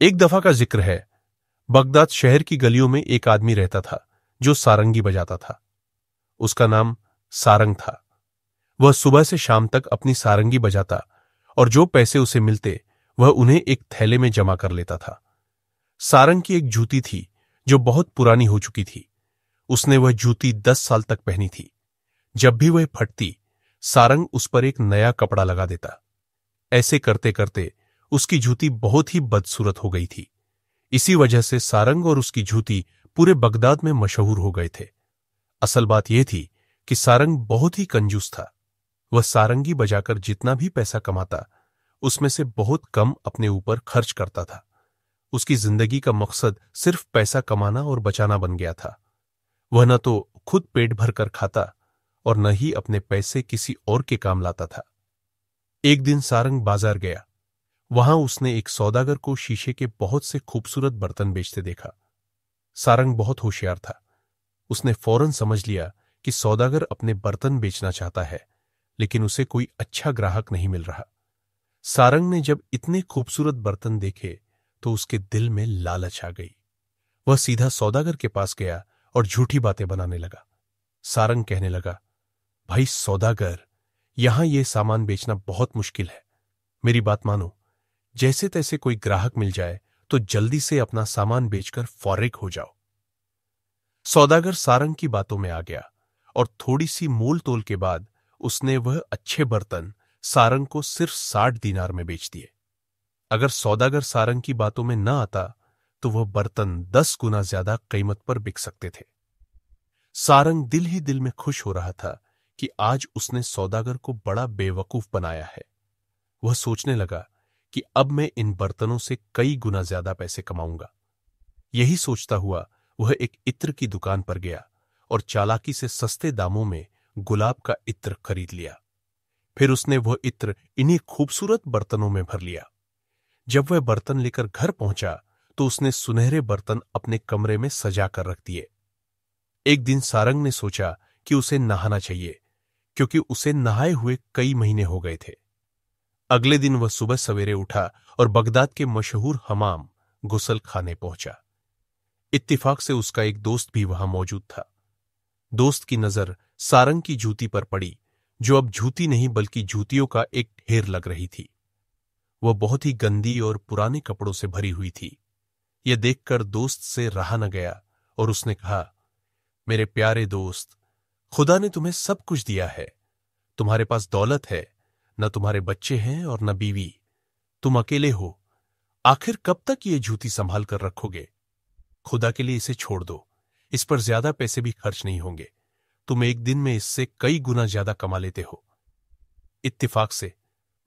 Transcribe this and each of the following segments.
एक दफा का जिक्र है, बगदाद शहर की गलियों में एक आदमी रहता था जो सारंगी बजाता था। उसका नाम सारंग था। वह सुबह से शाम तक अपनी सारंगी बजाता और जो पैसे उसे मिलते वह उन्हें एक थैले में जमा कर लेता था। सारंग की एक जूती थी जो बहुत पुरानी हो चुकी थी। उसने वह जूती 10 साल तक पहनी थी। जब भी वह फटती, सारंग उस पर एक नया कपड़ा लगा देता। ऐसे करते करते उसकी जूती बहुत ही बदसूरत हो गई थी। इसी वजह से सारंग और उसकी जूती पूरे बगदाद में मशहूर हो गए थे। असल बात यह थी कि सारंग बहुत ही कंजूस था। वह सारंगी बजाकर जितना भी पैसा कमाता, उसमें से बहुत कम अपने ऊपर खर्च करता था। उसकी जिंदगी का मकसद सिर्फ पैसा कमाना और बचाना बन गया था। वह न तो खुद पेट भर कर खाता और न ही अपने पैसे किसी और के काम लाता था। एक दिन सारंग बाजार गया। वहां उसने एक सौदागर को शीशे के बहुत से खूबसूरत बर्तन बेचते देखा। सारंग बहुत होशियार था। उसने फौरन समझ लिया कि सौदागर अपने बर्तन बेचना चाहता है, लेकिन उसे कोई अच्छा ग्राहक नहीं मिल रहा। सारंग ने जब इतने खूबसूरत बर्तन देखे तो उसके दिल में लालच आ गई। वह सीधा सौदागर के पास गया और झूठी बातें बनाने लगा। सारंग कहने लगा, भाई सौदागर, यहां यह सामान बेचना बहुत मुश्किल है। मेरी बात मानो, जैसे तैसे कोई ग्राहक मिल जाए तो जल्दी से अपना सामान बेचकर फौरिग हो जाओ। सौदागर सारंग की बातों में आ गया और थोड़ी सी मोल तोल के बाद उसने वह अच्छे बर्तन सारंग को सिर्फ 60 दीनार में बेच दिए। अगर सौदागर सारंग की बातों में न आता तो वह बर्तन 10 गुना ज्यादा कीमत पर बिक सकते थे। सारंग दिल ही दिल में खुश हो रहा था कि आज उसने सौदागर को बड़ा बेवकूफ बनाया है। वह सोचने लगा कि अब मैं इन बर्तनों से कई गुना ज्यादा पैसे कमाऊंगा। यही सोचता हुआ वह एक इत्र की दुकान पर गया और चालाकी से सस्ते दामों में गुलाब का इत्र खरीद लिया। फिर उसने वह इत्र इन्हीं खूबसूरत बर्तनों में भर लिया। जब वह बर्तन लेकर घर पहुंचा तो उसने सुनहरे बर्तन अपने कमरे में सजा कर रख दिए। एक दिन सारंग ने सोचा कि उसे नहाना चाहिए, क्योंकि उसे नहाए हुए कई महीने हो गए थे। अगले दिन वह सुबह सवेरे उठा और बगदाद के मशहूर हमाम गुसल खाने पहुंचा। इत्तिफाक से उसका एक दोस्त भी वहां मौजूद था। दोस्त की नजर सारंग की जूती पर पड़ी, जो अब जूती नहीं बल्कि जूतियों का एक ढेर लग रही थी। वह बहुत ही गंदी और पुराने कपड़ों से भरी हुई थी। यह देखकर दोस्त से रहा न गया और उसने कहा, मेरे प्यारे दोस्त, खुदा ने तुम्हें सब कुछ दिया है। तुम्हारे पास दौलत है, न तुम्हारे बच्चे हैं और न बीवी। तुम अकेले हो। आखिर कब तक ये जूती संभाल कर रखोगे? खुदा के लिए इसे छोड़ दो। इस पर ज्यादा पैसे भी खर्च नहीं होंगे। तुम एक दिन में इससे कई गुना ज्यादा कमा लेते हो। इत्तिफाक से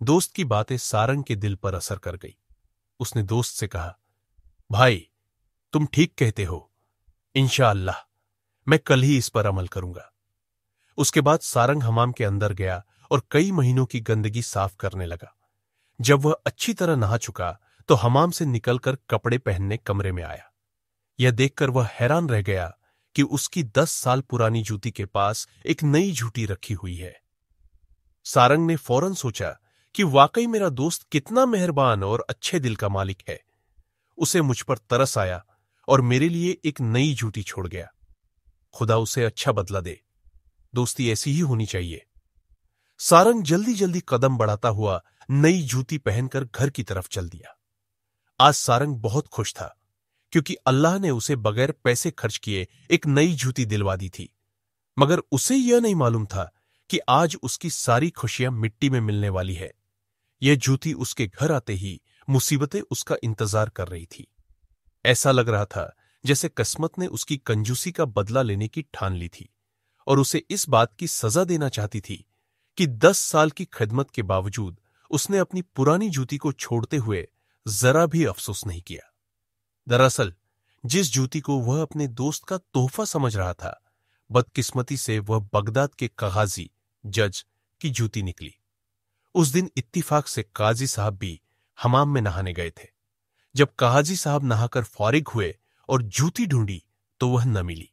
दोस्त की बातें सारंग के दिल पर असर कर गई। उसने दोस्त से कहा, भाई, तुम ठीक कहते हो। इंशाअल्लाह मैं कल ही इस पर अमल करूंगा। उसके बाद सारंग हमाम के अंदर गया और कई महीनों की गंदगी साफ करने लगा। जब वह अच्छी तरह नहा चुका तो हमाम से निकलकर कपड़े पहनने कमरे में आया। यह देखकर वह हैरान रह गया कि उसकी 10 साल पुरानी जूती के पास एक नई जूती रखी हुई है। सारंग ने फौरन सोचा कि वाकई मेरा दोस्त कितना मेहरबान और अच्छे दिल का मालिक है। उसे मुझ पर तरस आया और मेरे लिए एक नई जूती छोड़ गया। खुदा उसे अच्छा बदला दे। दोस्ती ऐसी ही होनी चाहिए। सारंग जल्दी जल्दी कदम बढ़ाता हुआ नई जूती पहनकर घर की तरफ चल दिया। आज सारंग बहुत खुश था, क्योंकि अल्लाह ने उसे बगैर पैसे खर्च किए एक नई जूती दिलवा दी थी। मगर उसे यह नहीं मालूम था कि आज उसकी सारी खुशियां मिट्टी में मिलने वाली है। यह जूती उसके घर आते ही मुसीबतें उसका इंतजार कर रही थी। ऐसा लग रहा था जैसे किस्मत ने उसकी कंजूसी का बदला लेने की ठान ली थी और उसे इस बात की सजा देना चाहती थी कि 10 साल की खिदमत के बावजूद उसने अपनी पुरानी जूती को छोड़ते हुए जरा भी अफसोस नहीं किया। दरअसल जिस जूती को वह अपने दोस्त का तोहफा समझ रहा था, बदकिस्मती से वह बगदाद के काजी जज की जूती निकली। उस दिन इत्तिफाक से काजी साहब भी हमाम में नहाने गए थे। जब काजी साहब नहाकर फारिग हुए और जूती ढूंढी तो वह न मिली।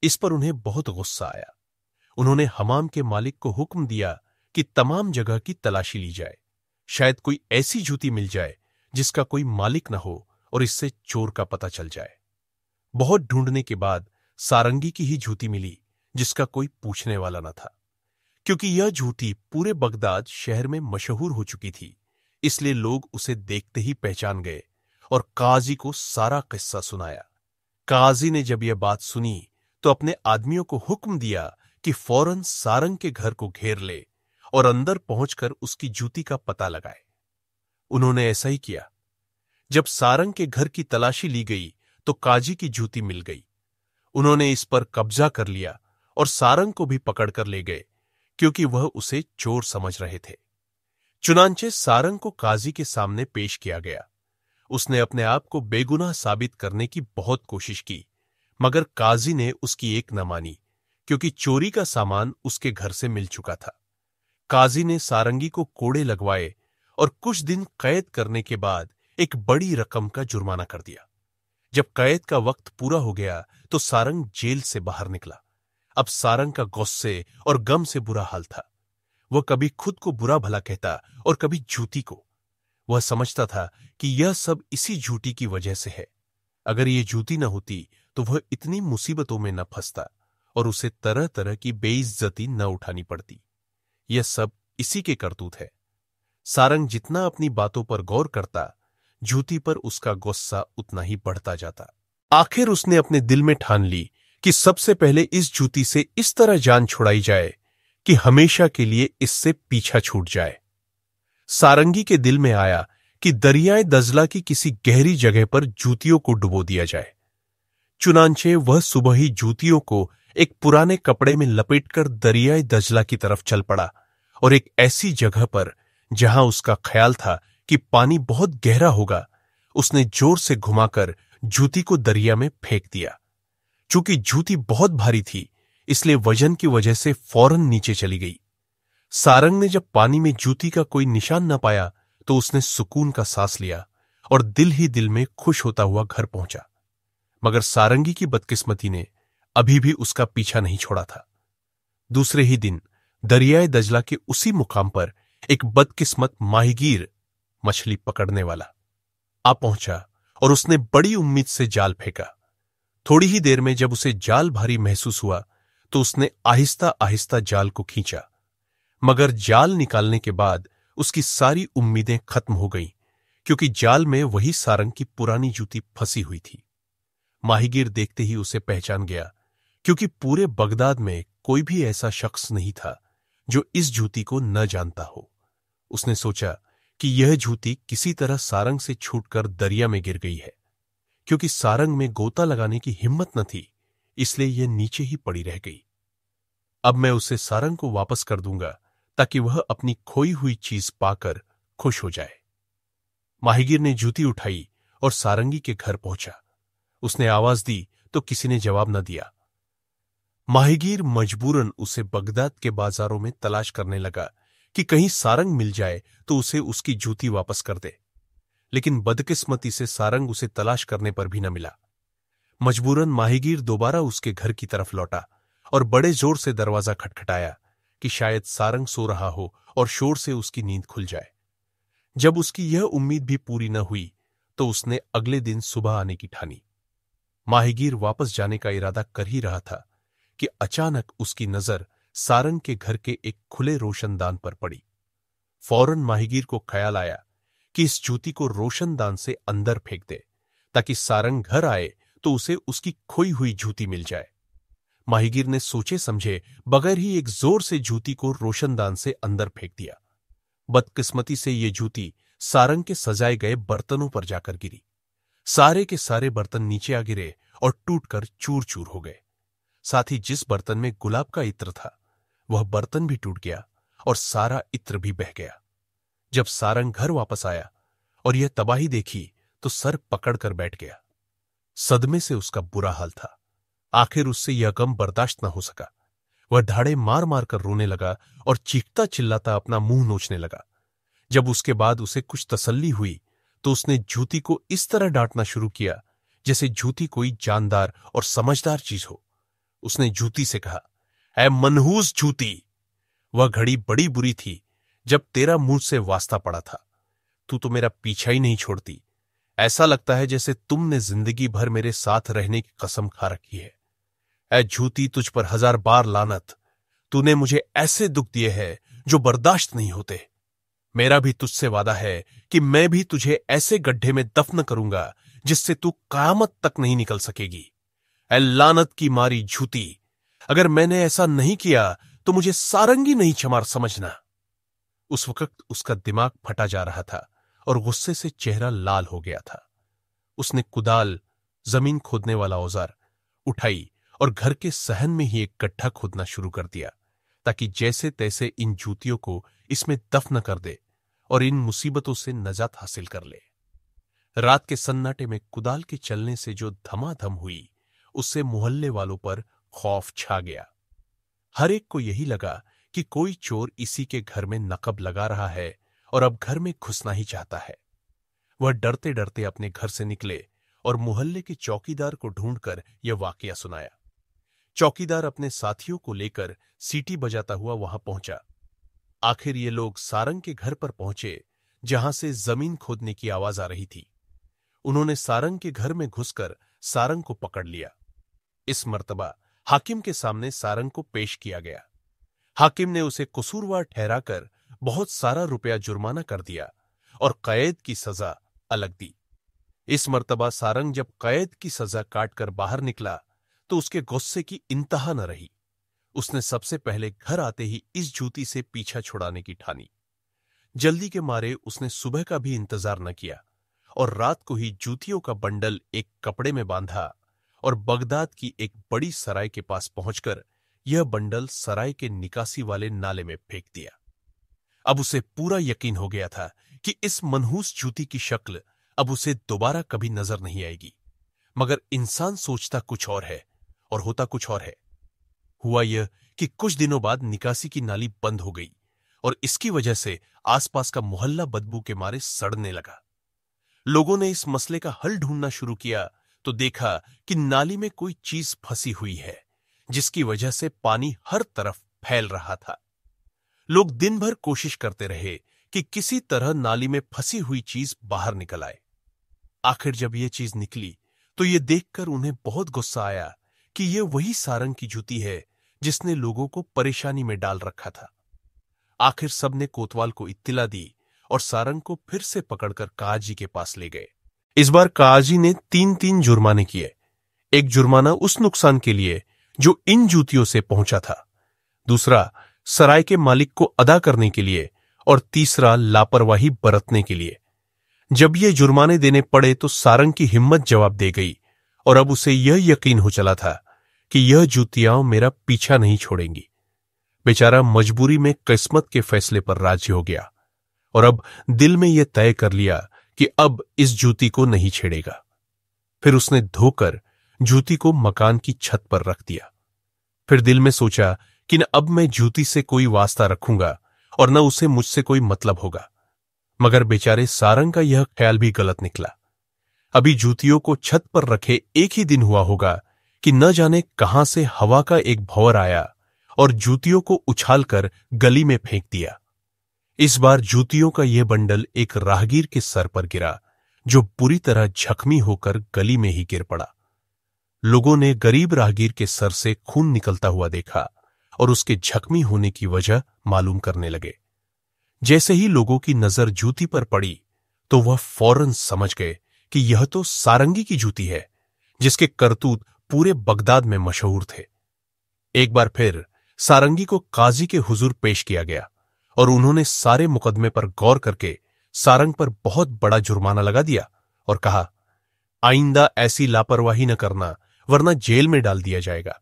इस पर उन्हें बहुत गुस्सा आया। उन्होंने हमाम के मालिक को हुक्म दिया कि तमाम जगह की तलाशी ली जाए। शायद कोई ऐसी जूती मिल जाए जिसका कोई मालिक न हो और इससे चोर का पता चल जाए। बहुत ढूंढने के बाद सारंगी की ही जूती मिली, जिसका कोई पूछने वाला न था, क्योंकि यह जूती पूरे बगदाद शहर में मशहूर हो चुकी थी। इसलिए लोग उसे देखते ही पहचान गए और काजी को सारा किस्सा सुनाया। काजी ने जब यह बात सुनी तो अपने आदमियों को हुक्म दिया कि फौरन सारंग के घर को घेर ले और अंदर पहुंचकर उसकी जूती का पता लगाए। उन्होंने ऐसा ही किया। जब सारंग के घर की तलाशी ली गई तो काजी की जूती मिल गई। उन्होंने इस पर कब्जा कर लिया और सारंग को भी पकड़कर ले गए, क्योंकि वह उसे चोर समझ रहे थे। चुनांचे सारंग को काजी के सामने पेश किया गया। उसने अपने आप को बेगुनाह साबित करने की बहुत कोशिश की, मगर काजी ने उसकी एक न मानी, क्योंकि चोरी का सामान उसके घर से मिल चुका था। काजी ने सारंगी को कोड़े लगवाए और कुछ दिन कैद करने के बाद एक बड़ी रकम का जुर्माना कर दिया। जब कैद का वक्त पूरा हो गया तो सारंग जेल से बाहर निकला। अब सारंग का गुस्से और गम से बुरा हाल था। वह कभी खुद को बुरा भला कहता और कभी जूती को। वह समझता था कि यह सब इसी जूती की वजह से है। अगर ये जूती न होती तो वह इतनी मुसीबतों में न फंसता और उसे तरह तरह की बेइज्जती न उठानी पड़ती। यह सब इसी के करतूत है। सारंग जितना अपनी बातों पर गौर करता, जूती पर उसका गुस्सा उतना ही बढ़ता जाता। आखिर उसने अपने दिल में ठान ली कि सबसे पहले इस जूती से इस तरह जान छुड़ाई जाए कि हमेशा के लिए इससे पीछा छूट जाए। सारंगी के दिल में आया कि दरियाए दजला की किसी गहरी जगह पर जूतियों को डुबो दिया जाए। चुनांचे वह सुबह ही जूतियों को एक पुराने कपड़े में लपेटकर दरियाए दजला की तरफ चल पड़ा और एक ऐसी जगह पर जहां उसका ख्याल था कि पानी बहुत गहरा होगा, उसने जोर से घुमाकर जूती को दरिया में फेंक दिया। चूंकि जूती बहुत भारी थी, इसलिए वजन की वजह से फौरन नीचे चली गई। सारंग ने जब पानी में जूती का कोई निशान न पाया तो उसने सुकून का सांस लिया और दिल ही दिल में खुश होता हुआ घर पहुंचा। मगर सारंगी की बदकिस्मती ने अभी भी उसका पीछा नहीं छोड़ा था। दूसरे ही दिन दरियाए दजला के उसी मुकाम पर एक बदकिस्मत माहीगीर, मछली पकड़ने वाला, आ पहुंचा और उसने बड़ी उम्मीद से जाल फेंका। थोड़ी ही देर में जब उसे जाल भारी महसूस हुआ तो उसने आहिस्ता आहिस्ता जाल को खींचा, मगर जाल निकालने के बाद उसकी सारी उम्मीदें खत्म हो गईं, क्योंकि जाल में वही सारंग की पुरानी जूती फंसी हुई थी। माहीगीर देखते ही उसे पहचान गया, क्योंकि पूरे बगदाद में कोई भी ऐसा शख्स नहीं था जो इस जूती को न जानता हो। उसने सोचा कि यह जूती किसी तरह सारंग से छूटकर दरिया में गिर गई है। क्योंकि सारंग में गोता लगाने की हिम्मत न थी, इसलिए यह नीचे ही पड़ी रह गई। अब मैं उसे सारंग को वापस कर दूंगा ताकि वह अपनी खोई हुई चीज पाकर खुश हो जाए। माहीगीर ने जूती उठाई और सारंगी के घर पहुंचा। उसने आवाज दी तो किसी ने जवाब न दिया। माहीगीर मजबूरन उसे बगदाद के बाजारों में तलाश करने लगा कि कहीं सारंग मिल जाए तो उसे उसकी जूती वापस कर दे। लेकिन बदकिस्मती से सारंग उसे तलाश करने पर भी न मिला। मजबूरन माहीगीर दोबारा उसके घर की तरफ लौटा और बड़े जोर से दरवाजा खटखटाया कि शायद सारंग सो रहा हो और शोर से उसकी नींद खुल जाए। जब उसकी यह उम्मीद भी पूरी न हुई तो उसने अगले दिन सुबह आने की ठानी। माहीगीर वापस जाने का इरादा कर ही रहा था कि अचानक उसकी नजर सारंग के घर के एक खुले रोशनदान पर पड़ी। फौरन माहीगीर को ख्याल आया कि इस जूती को रोशनदान से अंदर फेंक दे, ताकि सारंग घर आए तो उसे उसकी खोई हुई जूती मिल जाए। माहीगीर ने सोचे समझे बगैर ही एक जोर से जूती को रोशनदान से अंदर फेंक दिया। बदकिस्मती से ये जूती सारंग के सजाए गए बर्तनों पर जाकर गिरी। सारे के सारे बर्तन नीचे आ गिरे और टूटकर चूर चूर हो गए। साथ ही जिस बर्तन में गुलाब का इत्र था, वह बर्तन भी टूट गया और सारा इत्र भी बह गया। जब सारंग घर वापस आया और यह तबाही देखी तो सर पकड़कर बैठ गया। सदमे से उसका बुरा हाल था। आखिर उससे यह गम बर्दाश्त न हो सका। वह ढाड़े मार मार कर रोने लगा और चीखता चिल्लाता अपना मुंह नोचने लगा। जब उसके बाद उसे कुछ तसल्ली हुई तो उसने जूती को इस तरह डांटना शुरू किया जैसे जूती कोई जानदार और समझदार चीज हो। उसने जूती से कहा, ऐ मनहूस जूती, वह घड़ी बड़ी बुरी थी जब तेरा मुझ से वास्ता पड़ा था। तू तो मेरा पीछा ही नहीं छोड़ती। ऐसा लगता है जैसे तुमने जिंदगी भर मेरे साथ रहने की कसम खा रखी है। ऐ झूठी, तुझ पर 1000 बार लानत। तूने मुझे ऐसे दुख दिए हैं जो बर्दाश्त नहीं होते। मेरा भी तुझसे वादा है कि मैं भी तुझे ऐसे गड्ढे में दफन करूंगा जिससे तू कयामत तक नहीं निकल सकेगी। ऐ लानत की मारी झूठी, अगर मैंने ऐसा नहीं किया तो मुझे सारंगी नहीं चमार समझना। उस वक्त उसका दिमाग फटा जा रहा था और गुस्से से चेहरा लाल हो गया था। उसने कुदाल, जमीन खोदने वाला औजार उठाई और घर के सहन में ही एक गड्ढा खोदना शुरू कर दिया, ताकि जैसे तैसे इन जूतियों को इसमें दफन कर दे और इन मुसीबतों से नजात हासिल कर ले। रात के सन्नाटे में कुदाल के चलने से जो धमाधम हुई, उससे मोहल्ले वालों पर खौफ छा गया। हर एक को यही लगा कि कोई चोर इसी के घर में नकब लगा रहा है और अब घर में घुसना ही चाहता है। वह डरते डरते अपने घर से निकले और मोहल्ले के चौकीदार को ढूंढकर यह वाकया सुनाया। चौकीदार अपने साथियों को लेकर सीटी बजाता हुआ वहां पहुंचा। आखिर ये लोग सारंग के घर पर पहुंचे, जहां से जमीन खोदने की आवाज आ रही थी। उन्होंने सारंग के घर में घुसकर सारंग को पकड़ लिया। इस मर्तबा हाकिम के सामने सारंग को पेश किया गया। हाकिम ने उसे कसूरवार ठहराकर बहुत सारा रुपया जुर्माना कर दिया और कैद की सजा अलग दी। इस मर्तबा सारंग जब कैद की सजा काटकर बाहर निकला तो उसके गुस्से की इंतहा न रही। उसने सबसे पहले घर आते ही इस जूती से पीछा छुड़ाने की ठानी। जल्दी के मारे उसने सुबह का भी इंतजार न किया और रात को ही जूतियों का बंडल एक कपड़े में बांधा और बगदाद की एक बड़ी सराय के पास पहुंचकर यह बंडल सराय के निकासी वाले नाले में फेंक दिया। अब उसे पूरा यकीन हो गया था कि इस मनहूस जूती की शक्ल अब उसे दोबारा कभी नजर नहीं आएगी। मगर इंसान सोचता कुछ और है और होता कुछ और है। हुआ यह कि कुछ दिनों बाद निकासी की नाली बंद हो गई और इसकी वजह से आसपास का मोहल्ला बदबू के मारे सड़ने लगा। लोगों ने इस मसले का हल ढूंढना शुरू किया तो देखा कि नाली में कोई चीज फंसी हुई है, जिसकी वजह से पानी हर तरफ फैल रहा था। लोग दिन भर कोशिश करते रहे कि किसी तरह नाली में फंसी हुई चीज बाहर निकल आए। आखिर जब यह चीज निकली तो यह देखकर उन्हें बहुत गुस्सा आया कि यह वही सारंग की जूती है जिसने लोगों को परेशानी में डाल रखा था। आखिर सबने कोतवाल को इत्तिला दी और सारंग को फिर से पकड़कर काजी के पास ले गए। इस बार काजी ने 3-3 जुर्माने किए। एक जुर्माना उस नुकसान के लिए जो इन जूतियों से पहुंचा था, दूसरा सराय के मालिक को अदा करने के लिए और तीसरा लापरवाही बरतने के लिए। जब ये जुर्माने देने पड़े तो सारंग की हिम्मत जवाब दे गई और अब उसे यह यकीन हो चला था कि यह जूतियां मेरा पीछा नहीं छोड़ेंगी। बेचारा मजबूरी में किस्मत के फैसले पर राजी हो गया और अब दिल में यह तय कर लिया कि अब इस जूती को नहीं छेड़ेगा। फिर उसने धोकर जूती को मकान की छत पर रख दिया। फिर दिल में सोचा कि न अब मैं जूती से कोई वास्ता रखूंगा और न उसे मुझसे कोई मतलब होगा। मगर बेचारे सारंग का यह ख्याल भी गलत निकला। अभी जूतियों को छत पर रखे एक ही दिन हुआ होगा कि न जाने कहां से हवा का एक भंवर आया और जूतियों को उछालकर गली में फेंक दिया। इस बार जूतियों का यह बंडल एक राहगीर के सर पर गिरा, जो बुरी तरह जख्मी होकर गली में ही गिर पड़ा। लोगों ने गरीब राहगीर के सर से खून निकलता हुआ देखा और उसके जख्मी होने की वजह मालूम करने लगे। जैसे ही लोगों की नजर जूती पर पड़ी तो वह फौरन समझ गए कि यह तो सारंगी की जूती है, जिसके करतूत पूरे बगदाद में मशहूर थे। एक बार फिर सारंगी को काजी के हुजूर पेश किया गया और उन्होंने सारे मुकदमे पर गौर करके सारंग पर बहुत बड़ा जुर्माना लगा दिया और कहा, आइंदा ऐसी लापरवाही न करना, वरना जेल में डाल दिया जाएगा।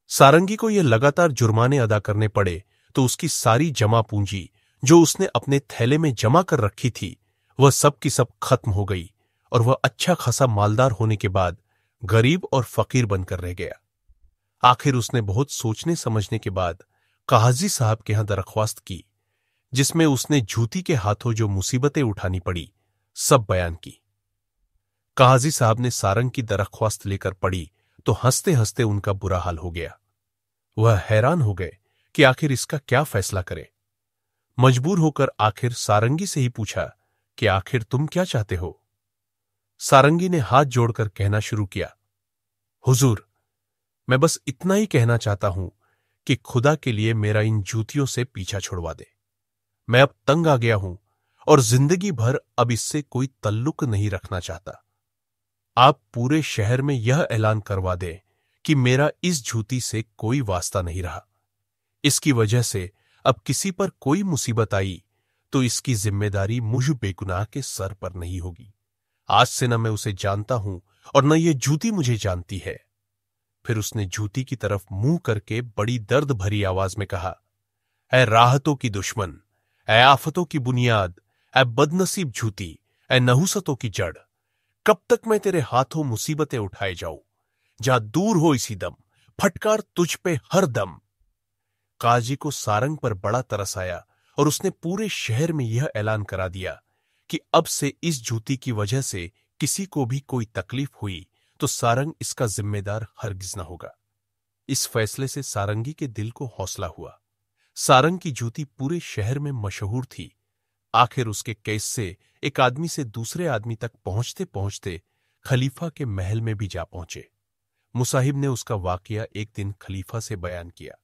सारंगी को यह लगातार जुर्माने अदा करने पड़े तो उसकी सारी जमा पूंजी जो उसने अपने थैले में जमा कर रखी थी, वह सब की सब खत्म हो गई और वह अच्छा खासा मालदार होने के बाद गरीब और फकीर बनकर रह गया। आखिर उसने बहुत सोचने समझने के बाद काजी साहब के यहां दरख्वास्त की, जिसमें उसने जूती के हाथों जो मुसीबतें उठानी पड़ी सब बयान की। काजी साहब ने सारंग की दरख्वास्त लेकर पढ़ी तो हंसते हंसते उनका बुरा हाल हो गया। वह हैरान हो गए कि आखिर इसका क्या फैसला करें। मजबूर होकर आखिर सारंगी से ही पूछा कि आखिर तुम क्या चाहते हो। सारंगी ने हाथ जोड़कर कहना शुरू किया, हुजूर, मैं बस इतना ही कहना चाहता हूं कि खुदा के लिए मेरा इन जूतियों से पीछा छुड़वा दे। मैं अब तंग आ गया हूं और जिंदगी भर अब इससे कोई तल्लुक नहीं रखना चाहता। आप पूरे शहर में यह ऐलान करवा दें कि मेरा इस जूती से कोई वास्ता नहीं रहा। इसकी वजह से अब किसी पर कोई मुसीबत आई तो इसकी जिम्मेदारी मुझ बेगुनाह के सर पर नहीं होगी। आज से न मैं उसे जानता हूं और न ये जूती मुझे जानती है। फिर उसने जूती की तरफ मुंह करके बड़ी दर्द भरी आवाज में कहा, ऐ राहतों की दुश्मन, ऐ आफतों की बुनियाद, ऐ बदनसीब जूती, ऐ नहुसतों की जड़, कब तक मैं तेरे हाथों मुसीबतें उठाए जाऊं? जा दूर हो इसी दम, फटकार तुझ पे हर दम। काजी को सारंग पर बड़ा तरस आया और उसने पूरे शहर में यह ऐलान करा दिया कि अब से इस जूती की वजह से किसी को भी कोई तकलीफ हुई तो सारंग इसका जिम्मेदार हरगिज न होगा। इस फैसले से सारंगी के दिल को हौसला हुआ। सारंग की जूती पूरे शहर में मशहूर थी। आखिर उसके केस से एक आदमी से दूसरे आदमी तक पहुंचते पहुंचते खलीफा के महल में भी जा पहुंचे। मुसाहिब ने उसका वाकया एक दिन खलीफा से बयान किया।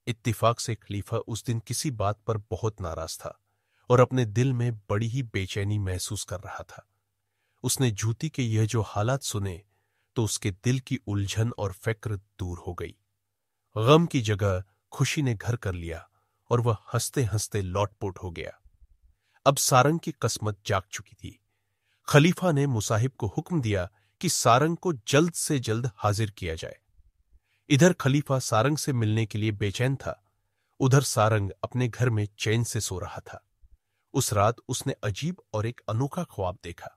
इत्तिफाक से खलीफा उस दिन किसी बात पर बहुत नाराज था और अपने दिल में बड़ी ही बेचैनी महसूस कर रहा था। उसने जूती के यह जो हालात सुने तो उसके दिल की उलझन और फिक्र दूर हो गई। गम की जगह खुशी ने घर कर लिया और वह हंसते हंसते लौटपोट हो गया। अब सारंग की किस्मत जाग चुकी थी। खलीफा ने मुसाहिब को हुक्म दिया कि सारंग को जल्द से जल्द हाजिर किया जाए। इधर खलीफा सारंग से मिलने के लिए बेचैन था, उधर सारंग अपने घर में चैन से सो रहा था। उस रात उसने अजीब और एक अनोखा ख्वाब देखा।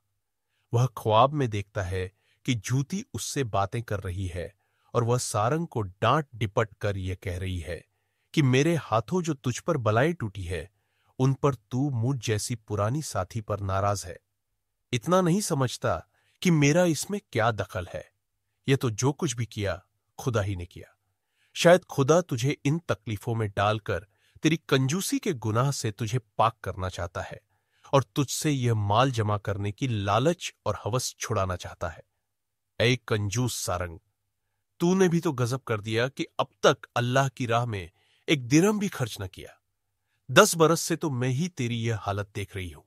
वह ख्वाब में देखता है कि जूती उससे बातें कर रही है और वह सारंग को डांट डिपट कर यह कह रही है कि मेरे हाथों जो तुझ पर बलाई टूटी है उन पर तू मुझ जैसी पुरानी साथी पर नाराज है। इतना नहीं समझता कि मेरा इसमें क्या दखल है। यह तो जो कुछ भी किया खुदा ही ने किया। शायद खुदा तुझे इन तकलीफों में डालकर तेरी कंजूसी के गुनाह से तुझे पाक करना चाहता है और तुझसे यह माल जमा करने की लालच और हवस छुड़ाना चाहता है। ऐ कंजूस सारंग, तूने भी तो गजब कर दिया कि अब तक अल्लाह की राह में एक दिरहम भी खर्च न किया। 10 बरस से तो मैं ही तेरी यह हालत देख रही हूं।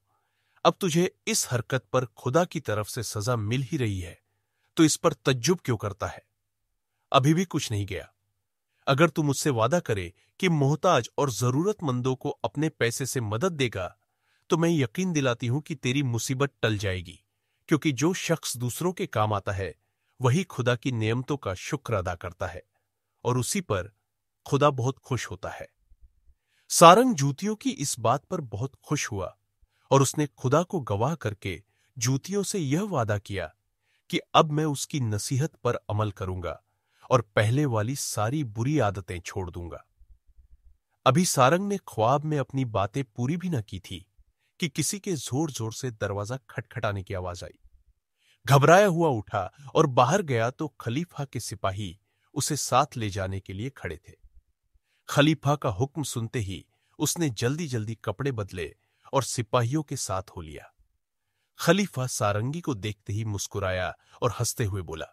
अब तुझे इस हरकत पर खुदा की तरफ से सजा मिल ही रही है तो इस पर तज्जुब क्यों करता है? अभी भी कुछ नहीं गया। अगर तू मुझसे वादा करे कि मोहताज और जरूरतमंदों को अपने पैसे से मदद देगा तो मैं यकीन दिलाती हूं कि तेरी मुसीबत टल जाएगी, क्योंकि जो शख्स दूसरों के काम आता है वही खुदा की नेमतों का शुक्र अदा करता है और उसी पर खुदा बहुत खुश होता है। सारंग जूतियों की इस बात पर बहुत खुश हुआ और उसने खुदा को गवाह करके जूतियों से यह वादा किया कि अब मैं उसकी नसीहत पर अमल करूंगा और पहले वाली सारी बुरी आदतें छोड़ दूंगा। अभी सारंग ने ख्वाब में अपनी बातें पूरी भी न की थी कि किसी के जोर जोर से दरवाजा खटखटाने की आवाज आई। घबराया हुआ उठा और बाहर गया तो खलीफा के सिपाही उसे साथ ले जाने के लिए खड़े थे। खलीफा का हुक्म सुनते ही उसने जल्दी जल्दी कपड़े बदले और सिपाहियों के साथ हो लिया। खलीफा सारंगी को देखते ही मुस्कुराया और हंसते हुए बोला,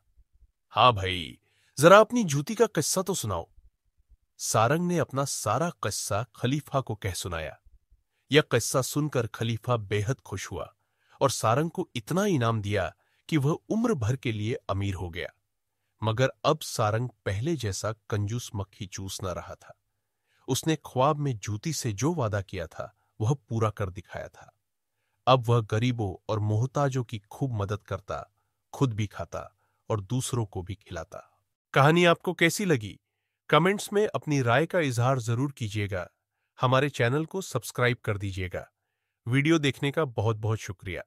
हाँ भाई, जरा अपनी जूती का किस्सा तो सुनाओ। सारंग ने अपना सारा किस्सा खलीफा को कह सुनाया। यह किस्सा सुनकर खलीफा बेहद खुश हुआ और सारंग को इतना इनाम दिया कि वह उम्र भर के लिए अमीर हो गया। मगर अब सारंग पहले जैसा कंजूस मक्खी चूस न रहा था। उसने ख्वाब में जूती से जो वादा किया था वह पूरा कर दिखाया था। अब वह गरीबों और मोहताजों की खूब मदद करता, खुद भी खाता और दूसरों को भी खिलाता। कहानी आपको कैसी लगी? कमेंट्स में अपनी राय का इजहार जरूर कीजिएगा। हमारे चैनल को सब्सक्राइब कर दीजिएगा। वीडियो देखने का बहुत बहुत शुक्रिया।